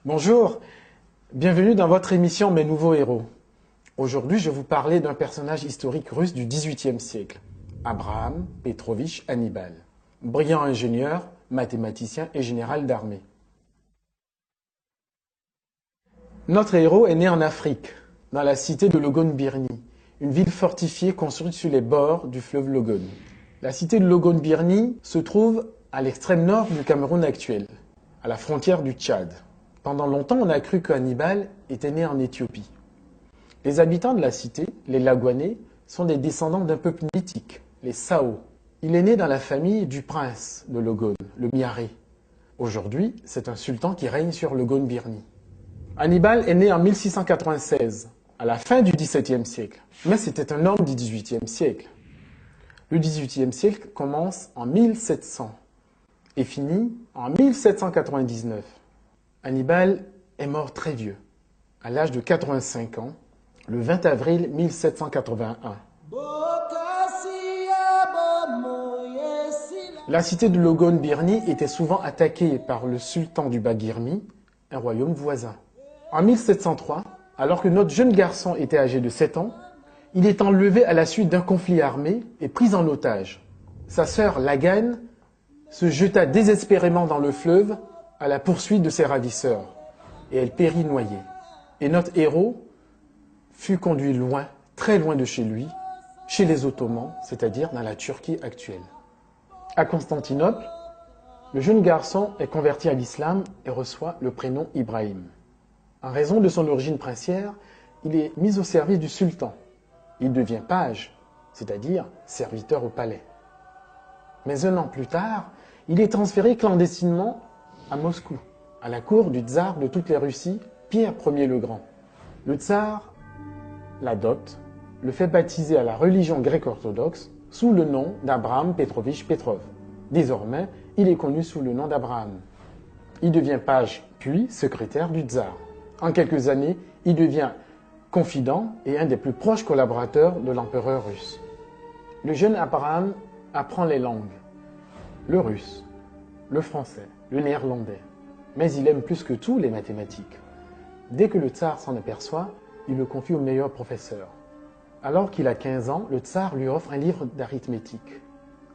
Bonjour, bienvenue dans votre émission Mes nouveaux héros. Aujourd'hui, je vais vous parler d'un personnage historique russe du XVIIIe siècle, Abraham Petrovitch Hannibal, brillant ingénieur, mathématicien et général d'armée. Notre héros est né en Afrique, dans la cité de Logon-Birni, une ville fortifiée construite sur les bords du fleuve Logon. La cité de Logon-Birni se trouve à l'extrême nord du Cameroun actuel, à la frontière du Tchad. Pendant longtemps, on a cru que Hannibal était né en Éthiopie. Les habitants de la cité, les Lagouanais, sont des descendants d'un peuple mythique, les Sao. Il est né dans la famille du prince de Logon, le Miaré. Aujourd'hui, c'est un sultan qui règne sur Logon-Birni. Hannibal est né en 1696, à la fin du XVIIe siècle, mais c'était un homme du XVIIIe siècle. Le XVIIIe siècle commence en 1700 et finit en 1799. Hannibal est mort très vieux, à l'âge de 85 ans, le 20 avril 1781. La cité de Logon-Birni était souvent attaquée par le sultan du Baguirmi, un royaume voisin. En 1703, alors que notre jeune garçon était âgé de 7 ans, il est enlevé à la suite d'un conflit armé et pris en otage. Sa sœur Lagan se jeta désespérément dans le fleuve à la poursuite de ses ravisseurs, et elle périt noyée. Et notre héros fut conduit loin, très loin de chez lui, chez les Ottomans, c'est-à-dire dans la Turquie actuelle. À Constantinople, le jeune garçon est converti à l'islam et reçoit le prénom Ibrahim. En raison de son origine princière, il est mis au service du sultan. Il devient page, c'est-à-dire serviteur au palais. Mais un an plus tard, il est transféré clandestinement à Moscou, à la cour du tsar de toutes les Russies, Pierre Ier le Grand. Le tsar l'adopte, le fait baptiser à la religion grecque-orthodoxe sous le nom d'Abraham Petrovitch Petrov. Désormais, il est connu sous le nom d'Abraham. Il devient page, puis secrétaire du tsar. En quelques années, il devient confident et un des plus proches collaborateurs de l'empereur russe. Le jeune Abraham apprend les langues, le russe, le français, le néerlandais, mais il aime plus que tout les mathématiques. Dès que le tsar s'en aperçoit, il le confie au meilleur professeur. Alors qu'il a 15 ans, le tsar lui offre un livre d'arithmétique.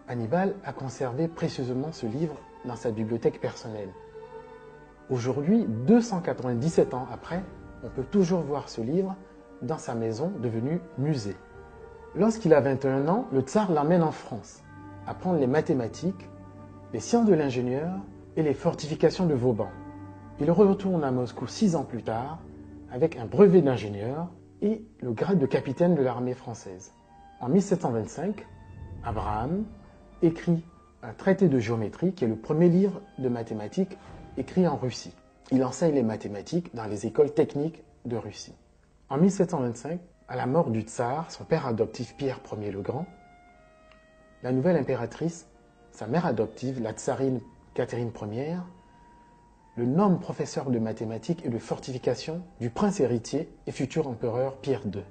Hannibal a conservé précieusement ce livre dans sa bibliothèque personnelle. Aujourd'hui, 297 ans après, on peut toujours voir ce livre dans sa maison devenue musée. Lorsqu'il a 21 ans, le tsar l'emmène en France, apprendre les mathématiques, les sciences de l'ingénieur et les fortifications de Vauban. Il retourne à Moscou 6 ans plus tard avec un brevet d'ingénieur et le grade de capitaine de l'armée française. En 1725, Abraham écrit un traité de géométrie qui est le premier livre de mathématiques écrit en Russie. Il enseigne les mathématiques dans les écoles techniques de Russie. En 1725, à la mort du tsar, son père adoptif Pierre Ier le Grand, la nouvelle impératrice, sa mère adoptive, la tsarine Catherine Ier, le nomme professeur de mathématiques et de fortification du prince héritier et futur empereur Pierre II.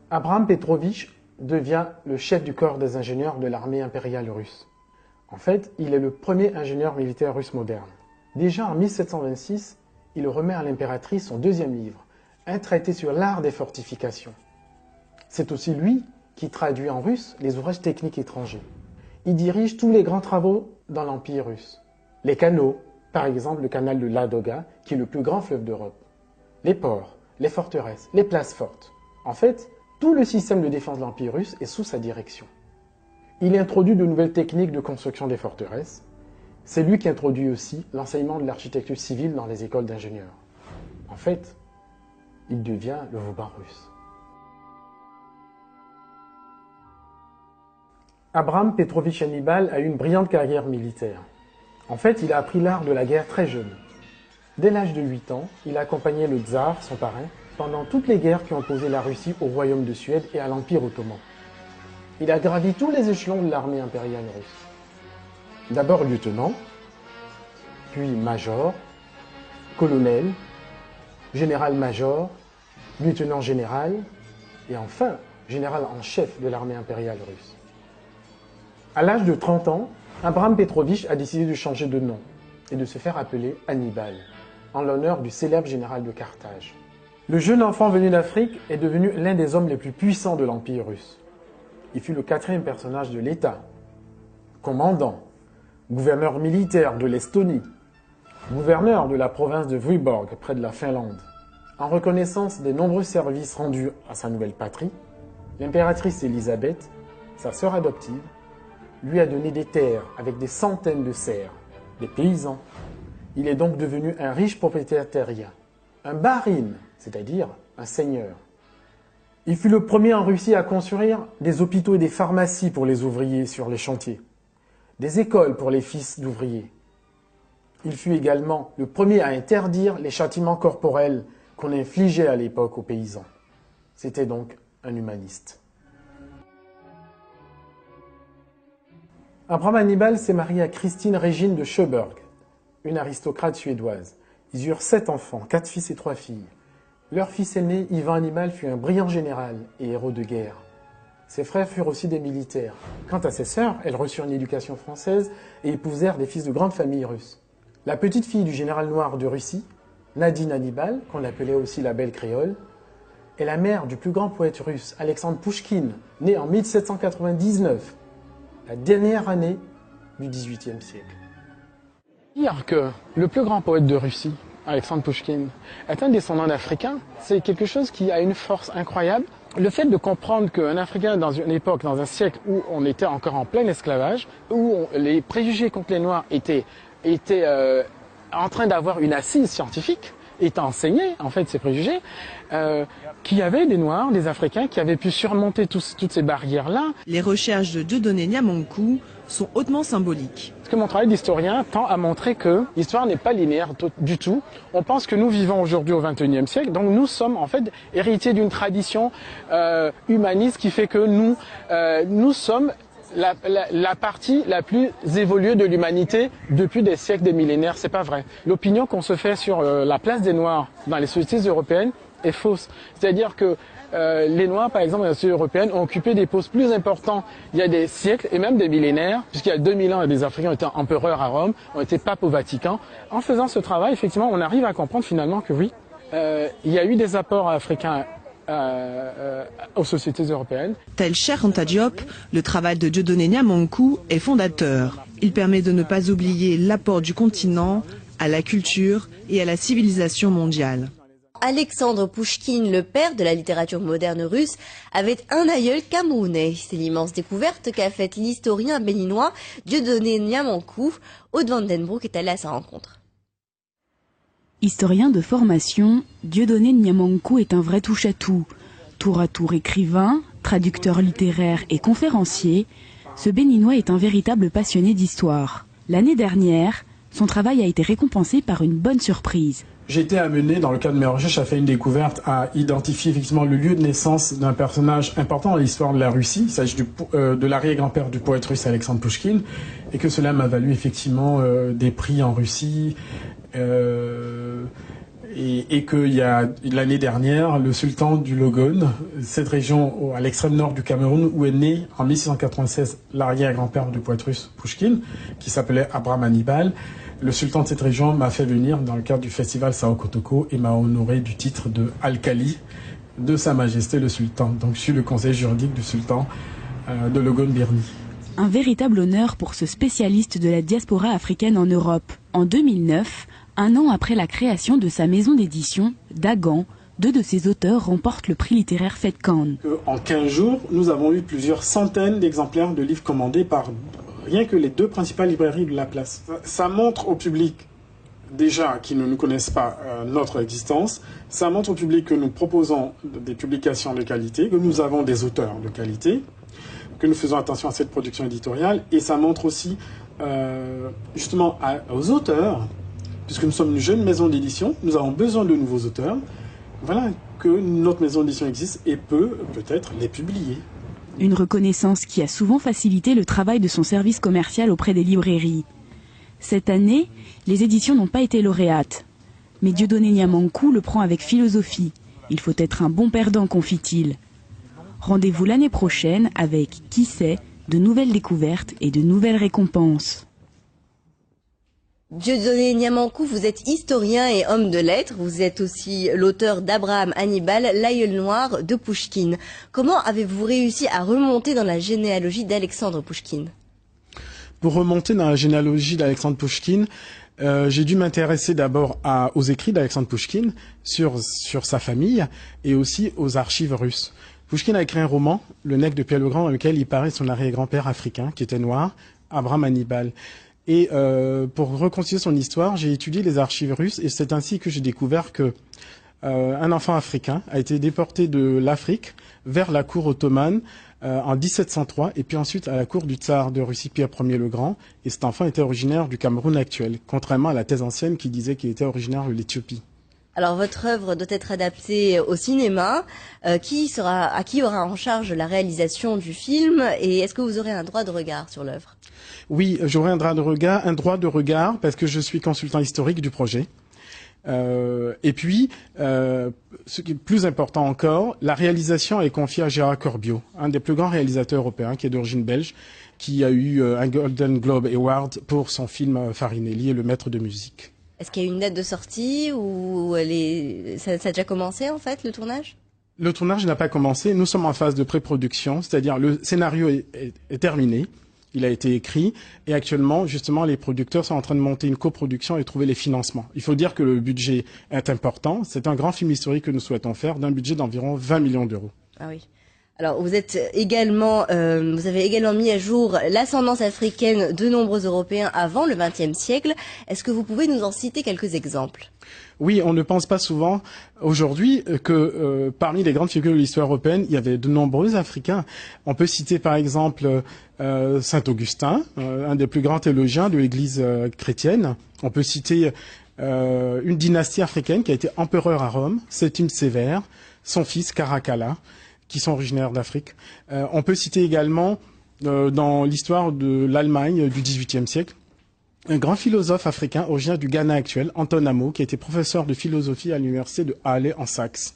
Abraham Petrovitch devient le chef du corps des ingénieurs de l'armée impériale russe. En fait, il est le premier ingénieur militaire russe moderne. Déjà en 1726, il remet à l'impératrice son deuxième livre, un traité sur l'art des fortifications. C'est aussi lui qui traduit en russe les ouvrages techniques étrangers. Il dirige tous les grands travaux dans l'Empire russe. Les canaux, par exemple le canal de Ladoga, qui est le plus grand fleuve d'Europe. Les ports, les forteresses, les places fortes. En fait, tout le système de défense de l'Empire russe est sous sa direction. Il introduit de nouvelles techniques de construction des forteresses. C'est lui qui introduit aussi l'enseignement de l'architecture civile dans les écoles d'ingénieurs. En fait, il devient le Vauban russe. Abraham Petrovitch Hannibal a eu une brillante carrière militaire. En fait, il a appris l'art de la guerre très jeune. Dès l'âge de 8 ans, il a accompagné le tsar, son parrain, pendant toutes les guerres qui ont opposé la Russie au royaume de Suède et à l'Empire ottoman. Il a gravi tous les échelons de l'armée impériale russe. D'abord lieutenant, puis major, colonel, général-major, lieutenant général et enfin général en chef de l'armée impériale russe. À l'âge de 30 ans, Abraham Petrovitch a décidé de changer de nom et de se faire appeler Hannibal. en l'honneur du célèbre général de Carthage. Le jeune enfant venu d'Afrique est devenu l'un des hommes les plus puissants de l'Empire russe. Il fut le 4e personnage de l'État, commandant, gouverneur militaire de l'Estonie, gouverneur de la province de Vyborg, près de la Finlande. En reconnaissance des nombreux services rendus à sa nouvelle patrie, l'impératrice Élisabeth, sa sœur adoptive, lui a donné des terres avec des centaines de serfs, des paysans. Il est donc devenu un riche propriétaire terrien, un barin, c'est-à-dire un seigneur. Il fut le premier en Russie à construire des hôpitaux et des pharmacies pour les ouvriers sur les chantiers, des écoles pour les fils d'ouvriers. Il fut également le premier à interdire les châtiments corporels qu'on infligeait à l'époque aux paysans. C'était donc un humaniste. Abraham Hannibal s'est marié à Christine Régine de Schöberg, une aristocrate suédoise. Ils eurent 7 enfants, 4 fils et 3 filles. Leur fils aîné, Ivan Hannibal, fut un brillant général et héros de guerre. Ses frères furent aussi des militaires. Quant à ses sœurs, elles reçurent une éducation française et épousèrent des fils de grandes familles russes. La petite fille du général noir de Russie, Nadine Hannibal, qu'on appelait aussi la Belle Créole, est la mère du plus grand poète russe, Alexandre Pouchkine, né en 1799, la dernière année du XVIIIe siècle. Dire que le plus grand poète de Russie, Alexandre Pouchkine, est un descendant d'Africains, c'est quelque chose qui a une force incroyable. Le fait de comprendre qu'un Africain, dans une époque, dans un siècle où on était encore en plein esclavage, où les préjugés contre les Noirs étaient en train d'avoir une assise scientifique, étaient enseignés, en fait, ces préjugés, qu'il y avait des Noirs, des Africains qui avaient pu surmonter toutes ces barrières-là. Les recherches de Dieudonné Niamonkou sont hautement symboliques. Parce que mon travail d'historien tend à montrer que l'histoire n'est pas linéaire du tout. On pense que nous vivons aujourd'hui au XXIe siècle, donc nous sommes en fait héritiers d'une tradition humaniste qui fait que nous sommes la partie la plus évoluée de l'humanité depuis des siècles, des millénaires. C'est pas vrai. L'opinion qu'on se fait sur la place des Noirs dans les sociétés européennes est fausse. C'est-à-dire que les Noirs, par exemple, dans les sociétés européennes, ont occupé des postes plus importants il y a des siècles et même des millénaires, puisqu'il y a 2000 ans, des Africains ont été empereurs à Rome, ont été papes au Vatican. En faisant ce travail, effectivement, on arrive à comprendre finalement que oui, il y a eu des apports africains aux sociétés européennes. Tel Cheikh Anta Diop, le travail de Dieudonné Niamonkou est fondateur. Il permet de ne pas oublier l'apport du continent à la culture et à la civilisation mondiale. Alexandre Pouchkine, le père de la littérature moderne russe, avait un aïeul camerounais. C'est l'immense découverte qu'a faite l'historien béninois Dieudonné Niamonkou. Aude Van den Broek est allé à sa rencontre. Historien de formation, Dieudonné Niamonkou est un vrai touche-à-tout. Tour à tour écrivain, traducteur littéraire et conférencier, ce Béninois est un véritable passionné d'histoire. L'année dernière, son travail a été récompensé par une bonne surprise. J'ai été amené, dans le cadre de mes recherches, à faire une découverte, à identifier effectivement le lieu de naissance d'un personnage important dans l'histoire de la Russie. Il s'agit de l'arrière-grand-père du poète russe Alexandre Pouchkine, et que cela m'a valu effectivement des prix en Russie, et qu'il y a l'année dernière, le sultan du Logone, cette région à l'extrême nord du Cameroun, où est né en 1696 l'arrière-grand-père du poète russe Pouchkine, qui s'appelait Abraham Hannibal. Le sultan de cette région m'a fait venir dans le cadre du festival Sao Kotoko et m'a honoré du titre de Alcali de Sa Majesté le Sultan. Donc je suis le conseiller juridique du sultan de Logone-Birni. Un véritable honneur pour ce spécialiste de la diaspora africaine en Europe. En 2009, un an après la création de sa maison d'édition, Dagan, 2 de ses auteurs remportent le prix littéraire Fedkan. En 15 jours, nous avons eu plusieurs centaines d'exemplaires de livres commandés par rien que les 2 principales librairies de la place. Ça montre au public, déjà, qui ne nous connaissent pas, notre existence. Ça montre au public que nous proposons des publications de qualité, que nous avons des auteurs de qualité, que nous faisons attention à cette production éditoriale. Et ça montre aussi, justement, aux auteurs, puisque nous sommes une jeune maison d'édition, nous avons besoin de nouveaux auteurs. Voilà, que notre maison d'édition existe et peut peut-être les publier. Une reconnaissance qui a souvent facilité le travail de son service commercial auprès des librairies. Cette année, les éditions n'ont pas été lauréates. Mais Dieudonné Niamonkou le prend avec philosophie. Il faut être un bon perdant, confie-t-il. Rendez-vous l'année prochaine avec, qui sait, de nouvelles découvertes et de nouvelles récompenses. Dieudonné Niamankou, vous êtes historien et homme de lettres. Vous êtes aussi l'auteur d'Abraham Hannibal, l'aïeul noir de Pouchkine. Comment avez-vous réussi à remonter dans la généalogie d'Alexandre Pouchkine? Pour remonter dans la généalogie d'Alexandre Pouchkine, j'ai dû m'intéresser d'abord aux écrits d'Alexandre Pouchkine sur sa famille et aussi aux archives russes. Pouchkine a écrit un roman, Le Nègre de Pierre le Grand, dans lequel il parlait de son arrière-grand-père africain qui était noir, Abraham Hannibal. Et pour reconstituer son histoire, j'ai étudié les archives russes et c'est ainsi que j'ai découvert que un enfant africain a été déporté de l'Afrique vers la cour ottomane en 1703 et puis ensuite à la cour du tsar de Russie Pierre Ier le Grand. Et cet enfant était originaire du Cameroun actuel, contrairement à la thèse ancienne qui disait qu'il était originaire de l'Éthiopie. Alors votre œuvre doit être adaptée au cinéma. À qui aura en charge la réalisation du film et est-ce que vous aurez un droit de regard sur l'œuvre? Oui, j'aurai un droit de regard parce que je suis consultant historique du projet. Et puis, ce qui est plus important encore, la réalisation est confiée à Gérard Corbiot, un des plus grands réalisateurs européens qui est d'origine belge, qui a eu un Golden Globe Award pour son film Farinelli et le maître de musique. Est-ce qu'il y a une date de sortie ou ça a déjà commencé en fait le tournage? Le tournage n'a pas commencé. Nous sommes en phase de pré-production, c'est-à-dire le scénario est terminé, il a été écrit et actuellement, justement, les producteurs sont en train de monter une coproduction et trouver les financements. Il faut dire que le budget est important. C'est un grand film historique que nous souhaitons faire d'un budget d'environ 20 millions d'euros. Ah oui. Alors, vous avez également mis à jour l'ascendance africaine de nombreux Européens avant le XXe siècle. Est-ce que vous pouvez nous en citer quelques exemples? Oui, on ne pense pas souvent aujourd'hui que parmi les grandes figures de l'histoire européenne, il y avait de nombreux Africains. On peut citer par exemple Saint Augustin, un des plus grands théologiens de l'Église chrétienne. On peut citer une dynastie africaine qui a été empereur à Rome, Septime Sévère, son fils Caracalla, qui sont originaires d'Afrique. On peut citer également, dans l'histoire de l'Allemagne du XVIIIe siècle, un grand philosophe africain originaire du Ghana actuel, Anton Amo, qui a été professeur de philosophie à l'université de Halle en Saxe.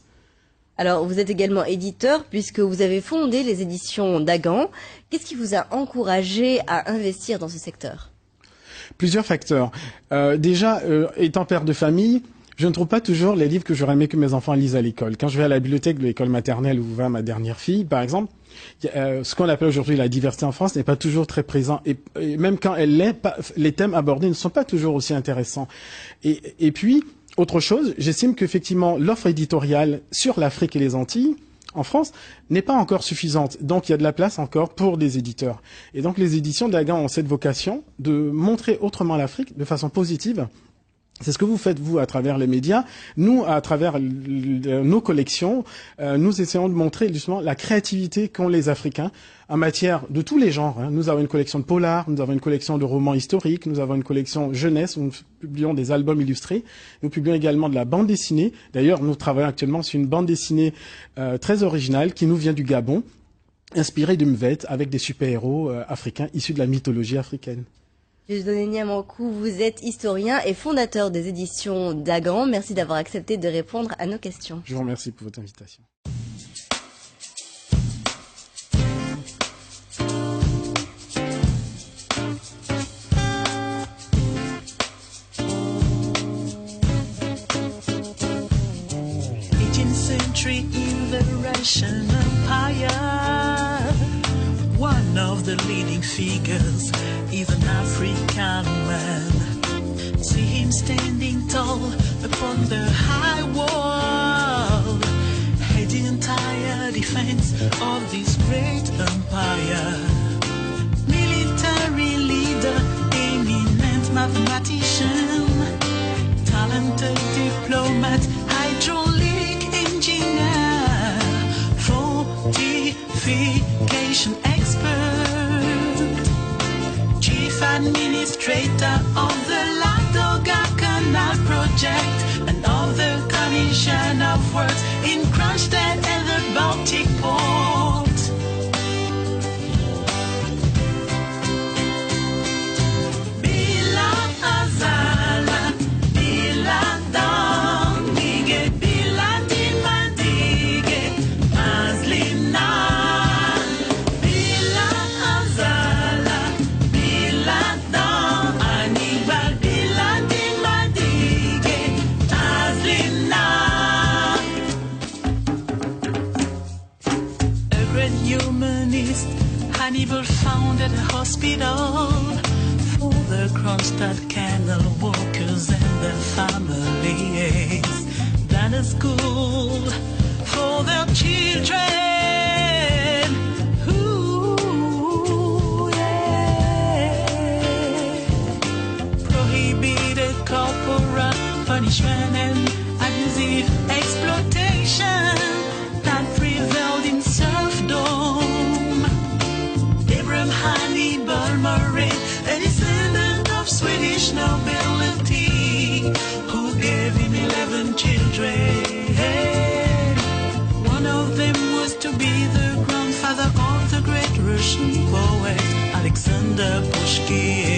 Alors, vous êtes également éditeur puisque vous avez fondé les éditions Dagan. Qu'est-ce qui vous a encouragé à investir dans ce secteur? Plusieurs facteurs. Déjà, étant père de famille, je ne trouve pas toujours les livres que j'aurais aimé que mes enfants lisent à l'école. Quand je vais à la bibliothèque de l'école maternelle où va ma dernière fille, par exemple, ce qu'on appelle aujourd'hui la diversité en France n'est pas toujours très présent. Et même quand elle l'est, les thèmes abordés ne sont pas toujours aussi intéressants. Et puis, autre chose, j'estime qu'effectivement, l'offre éditoriale sur l'Afrique et les Antilles, en France, n'est pas encore suffisante. Donc, il y a de la place encore pour des éditeurs. Et donc, les éditions Dagan ont cette vocation de montrer autrement l'Afrique de façon positive. C'est ce que vous faites, vous, à travers les médias. Nous, à travers nos collections, nous essayons de montrer justement la créativité qu'ont les Africains en matière de tous les genres. Nous avons une collection de polars, nous avons une collection de romans historiques, nous avons une collection jeunesse où nous publions des albums illustrés. Nous publions également de la bande dessinée. D'ailleurs, nous travaillons actuellement sur une bande dessinée très originale qui nous vient du Gabon, inspirée de Mvet avec des super-héros africains issus de la mythologie africaine. Dieudonné Niamankou, vous êtes historien et fondateur des éditions Dagan. Merci d'avoir accepté de répondre à nos questions. Je vous remercie pour votre invitation. Century in the Russian Empire. One of the leading figures is an African man. See him standing tall upon the high wall, heading entire defense of this great empire. Military leader, eminent mathematician, talented diplomat, hydraulic engineer, fortification expert, chief administrator of the Ladoga Canal project, and of the commission of works in Kronstadt and the Baltic port. Bila Azala, Bila Dandige, Bila Dimadige, Mazlina, Hannibal founded a hospital for the Kronstadt canal workers and their families. Then a school for their children. Ooh, yeah. Prohibited corporal punishment and abusive exploitation that prevailed in serfdom. Abraham Hannibal Murray, a descendant of Swedish nobility, who gave him 11 children. One of them was to be the grandfather of the great Russian poet Alexander Pushkin.